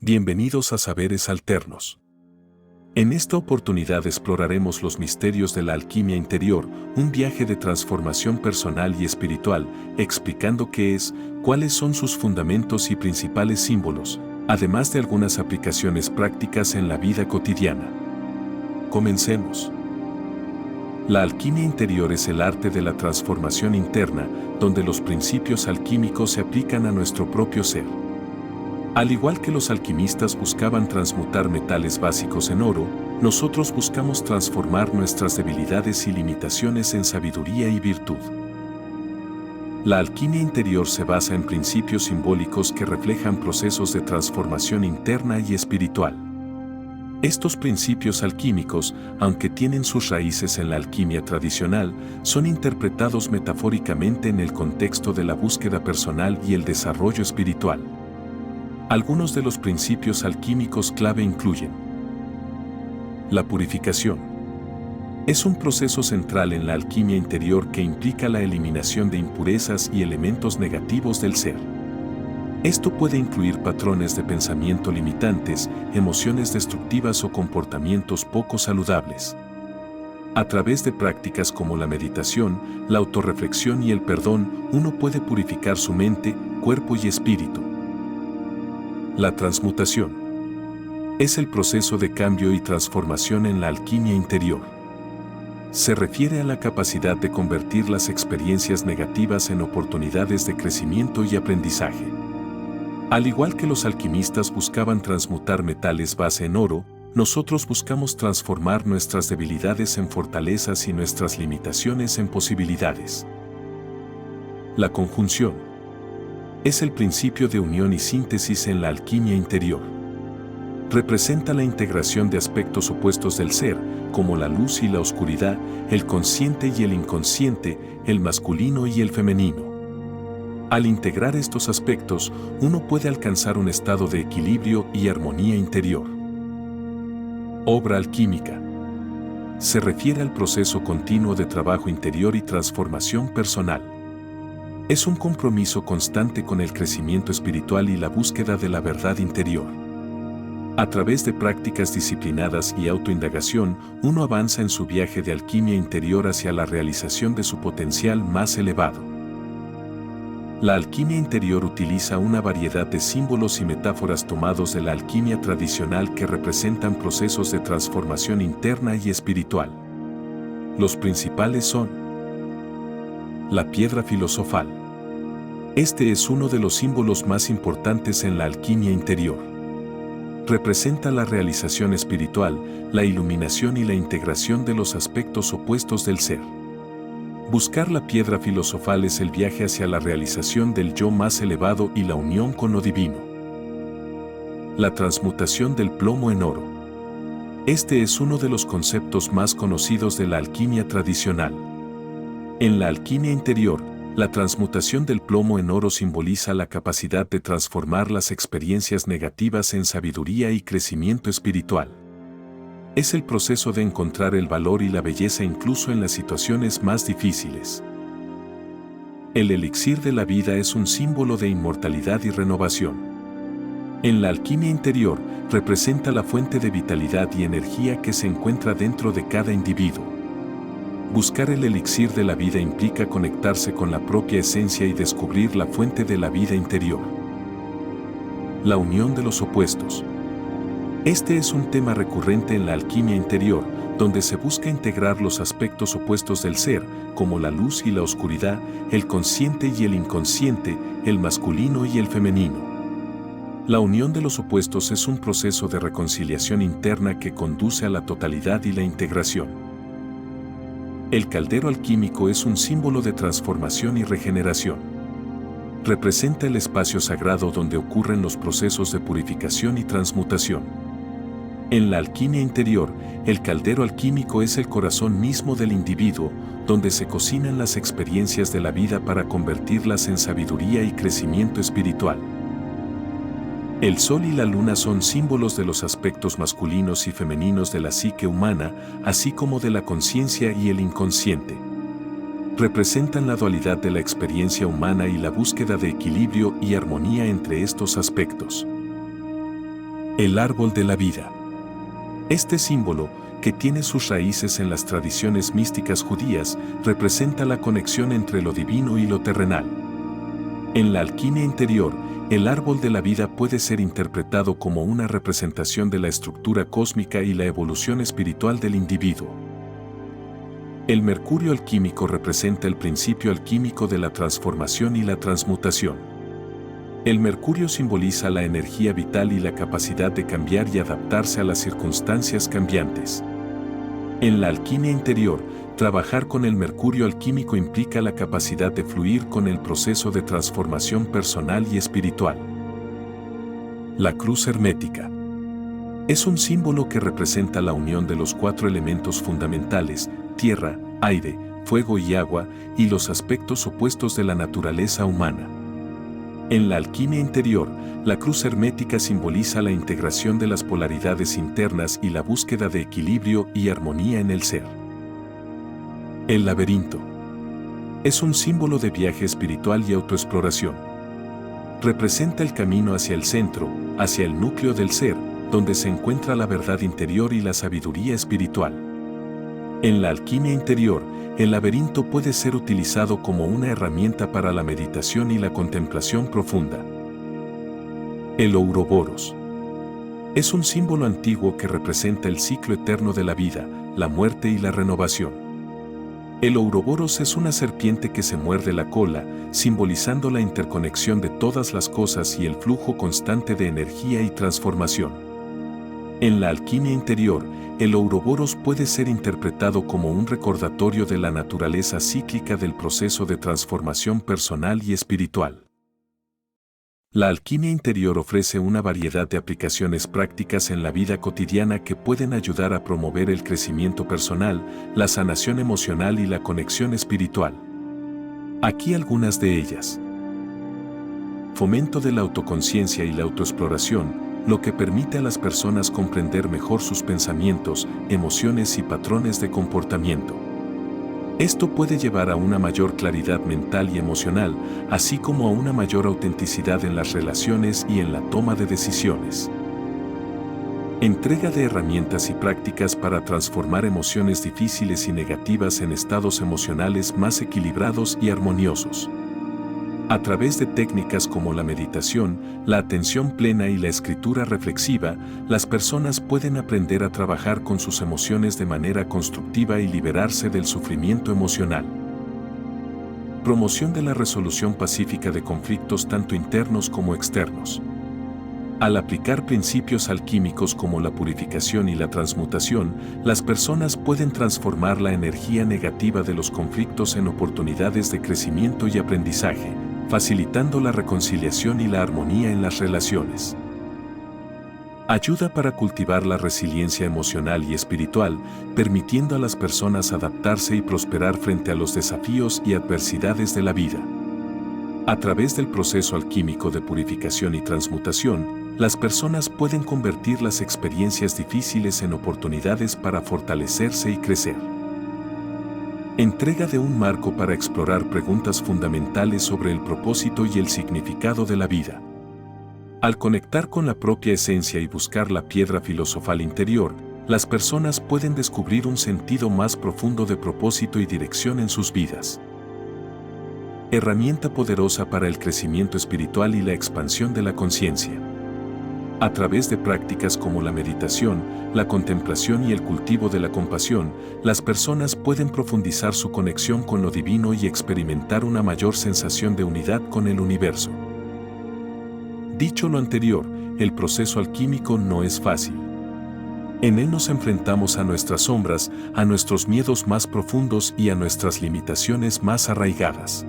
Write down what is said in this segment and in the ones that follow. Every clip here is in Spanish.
Bienvenidos a Saberes Alternos. En esta oportunidad exploraremos los misterios de la alquimia interior, un viaje de transformación personal y espiritual, explicando qué es, cuáles son sus fundamentos y principales símbolos, además de algunas aplicaciones prácticas en la vida cotidiana. Comencemos. La alquimia interior es el arte de la transformación interna, donde los principios alquímicos se aplican a nuestro propio ser. Al igual que los alquimistas buscaban transmutar metales básicos en oro, nosotros buscamos transformar nuestras debilidades y limitaciones en sabiduría y virtud. La alquimia interior se basa en principios simbólicos que reflejan procesos de transformación interna y espiritual. Estos principios alquímicos, aunque tienen sus raíces en la alquimia tradicional, son interpretados metafóricamente en el contexto de la búsqueda personal y el desarrollo espiritual. Algunos de los principios alquímicos clave incluyen: la purificación. Es un proceso central en la alquimia interior que implica la eliminación de impurezas y elementos negativos del ser. Esto puede incluir patrones de pensamiento limitantes, emociones destructivas o comportamientos poco saludables. A través de prácticas como la meditación, la autorreflexión y el perdón, uno puede purificar su mente, cuerpo y espíritu. La transmutación es el proceso de cambio y transformación en la alquimia interior. Se refiere a la capacidad de convertir las experiencias negativas en oportunidades de crecimiento y aprendizaje. Al igual que los alquimistas buscaban transmutar metales base en oro, nosotros buscamos transformar nuestras debilidades en fortalezas y nuestras limitaciones en posibilidades. La conjunción es el principio de unión y síntesis en la alquimia interior. Representa la integración de aspectos opuestos del ser, como la luz y la oscuridad, el consciente y el inconsciente, el masculino y el femenino. Al integrar estos aspectos, uno puede alcanzar un estado de equilibrio y armonía interior. Obra alquímica. Se refiere al proceso continuo de trabajo interior y transformación personal. Es un compromiso constante con el crecimiento espiritual y la búsqueda de la verdad interior. A través de prácticas disciplinadas y autoindagación, uno avanza en su viaje de alquimia interior hacia la realización de su potencial más elevado. La alquimia interior utiliza una variedad de símbolos y metáforas tomados de la alquimia tradicional que representan procesos de transformación interna y espiritual. Los principales son: la piedra filosofal. Este es uno de los símbolos más importantes en la alquimia interior. Representa la realización espiritual, la iluminación y la integración de los aspectos opuestos del ser. Buscar la piedra filosofal es el viaje hacia la realización del yo más elevado y la unión con lo divino. La transmutación del plomo en oro. Este es uno de los conceptos más conocidos de la alquimia tradicional. En la alquimia interior, la transmutación del plomo en oro simboliza la capacidad de transformar las experiencias negativas en sabiduría y crecimiento espiritual. Es el proceso de encontrar el valor y la belleza incluso en las situaciones más difíciles. El elixir de la vida es un símbolo de inmortalidad y renovación. En la alquimia interior, representa la fuente de vitalidad y energía que se encuentra dentro de cada individuo. Buscar el elixir de la vida implica conectarse con la propia esencia y descubrir la fuente de la vida interior. La unión de los opuestos. Este es un tema recurrente en la alquimia interior, donde se busca integrar los aspectos opuestos del ser, como la luz y la oscuridad, el consciente y el inconsciente, el masculino y el femenino. La unión de los opuestos es un proceso de reconciliación interna que conduce a la totalidad y la integración. El caldero alquímico es un símbolo de transformación y regeneración. Representa el espacio sagrado donde ocurren los procesos de purificación y transmutación. En la alquimia interior, el caldero alquímico es el corazón mismo del individuo, donde se cocinan las experiencias de la vida para convertirlas en sabiduría y crecimiento espiritual. El sol y la luna son símbolos de los aspectos masculinos y femeninos de la psique humana, así como de la conciencia y el inconsciente. Representan la dualidad de la experiencia humana y la búsqueda de equilibrio y armonía entre estos aspectos. El árbol de la vida. Este símbolo, que tiene sus raíces en las tradiciones místicas judías, representa la conexión entre lo divino y lo terrenal. En la alquimia interior, el árbol de la vida puede ser interpretado como una representación de la estructura cósmica y la evolución espiritual del individuo. El mercurio alquímico representa el principio alquímico de la transformación y la transmutación. El mercurio simboliza la energía vital y la capacidad de cambiar y adaptarse a las circunstancias cambiantes. En la alquimia interior, trabajar con el mercurio alquímico implica la capacidad de fluir con el proceso de transformación personal y espiritual. La cruz hermética. Es un símbolo que representa la unión de los 4 elementos fundamentales: tierra, aire, fuego y agua, y los aspectos opuestos de la naturaleza humana. En la alquimia interior, la cruz hermética simboliza la integración de las polaridades internas y la búsqueda de equilibrio y armonía en el ser. El laberinto. Es un símbolo de viaje espiritual y autoexploración. Representa el camino hacia el centro, hacia el núcleo del ser, donde se encuentra la verdad interior y la sabiduría espiritual. En la alquimia interior, el laberinto puede ser utilizado como una herramienta para la meditación y la contemplación profunda. El Ouroboros. Es un símbolo antiguo que representa el ciclo eterno de la vida, la muerte y la renovación. El Ouroboros es una serpiente que se muerde la cola, simbolizando la interconexión de todas las cosas y el flujo constante de energía y transformación. En la alquimia interior, el Ouroboros puede ser interpretado como un recordatorio de la naturaleza cíclica del proceso de transformación personal y espiritual. La alquimia interior ofrece una variedad de aplicaciones prácticas en la vida cotidiana que pueden ayudar a promover el crecimiento personal, la sanación emocional y la conexión espiritual. Aquí algunas de ellas. Fomento de la autoconciencia y la autoexploración, lo que permite a las personas comprender mejor sus pensamientos, emociones y patrones de comportamiento. Esto puede llevar a una mayor claridad mental y emocional, así como a una mayor autenticidad en las relaciones y en la toma de decisiones. Entrega de herramientas y prácticas para transformar emociones difíciles y negativas en estados emocionales más equilibrados y armoniosos. A través de técnicas como la meditación, la atención plena y la escritura reflexiva, las personas pueden aprender a trabajar con sus emociones de manera constructiva y liberarse del sufrimiento emocional. Promoción de la resolución pacífica de conflictos tanto internos como externos. Al aplicar principios alquímicos como la purificación y la transmutación, las personas pueden transformar la energía negativa de los conflictos en oportunidades de crecimiento y aprendizaje, facilitando la reconciliación y la armonía en las relaciones. Ayuda para cultivar la resiliencia emocional y espiritual, permitiendo a las personas adaptarse y prosperar frente a los desafíos y adversidades de la vida. A través del proceso alquímico de purificación y transmutación, las personas pueden convertir las experiencias difíciles en oportunidades para fortalecerse y crecer. Entrega de un marco para explorar preguntas fundamentales sobre el propósito y el significado de la vida. Al conectar con la propia esencia y buscar la piedra filosofal interior, las personas pueden descubrir un sentido más profundo de propósito y dirección en sus vidas. Herramienta poderosa para el crecimiento espiritual y la expansión de la conciencia. A través de prácticas como la meditación, la contemplación y el cultivo de la compasión, las personas pueden profundizar su conexión con lo divino y experimentar una mayor sensación de unidad con el universo. Dicho lo anterior, el proceso alquímico no es fácil. En él nos enfrentamos a nuestras sombras, a nuestros miedos más profundos y a nuestras limitaciones más arraigadas.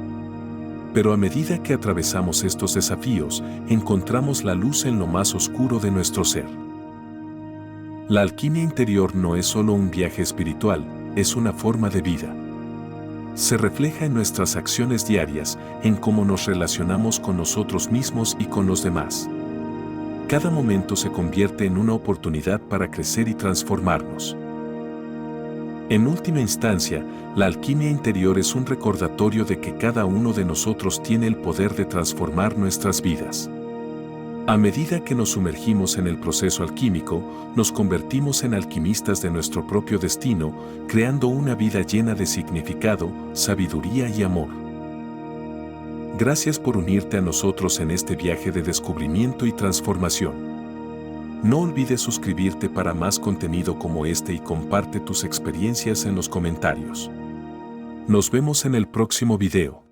Pero a medida que atravesamos estos desafíos, encontramos la luz en lo más oscuro de nuestro ser. La alquimia interior no es solo un viaje espiritual, es una forma de vida. Se refleja en nuestras acciones diarias, en cómo nos relacionamos con nosotros mismos y con los demás. Cada momento se convierte en una oportunidad para crecer y transformarnos. En última instancia, la alquimia interior es un recordatorio de que cada uno de nosotros tiene el poder de transformar nuestras vidas. A medida que nos sumergimos en el proceso alquímico, nos convertimos en alquimistas de nuestro propio destino, creando una vida llena de significado, sabiduría y amor. Gracias por unirte a nosotros en este viaje de descubrimiento y transformación. No olvides suscribirte para más contenido como este y comparte tus experiencias en los comentarios. Nos vemos en el próximo video.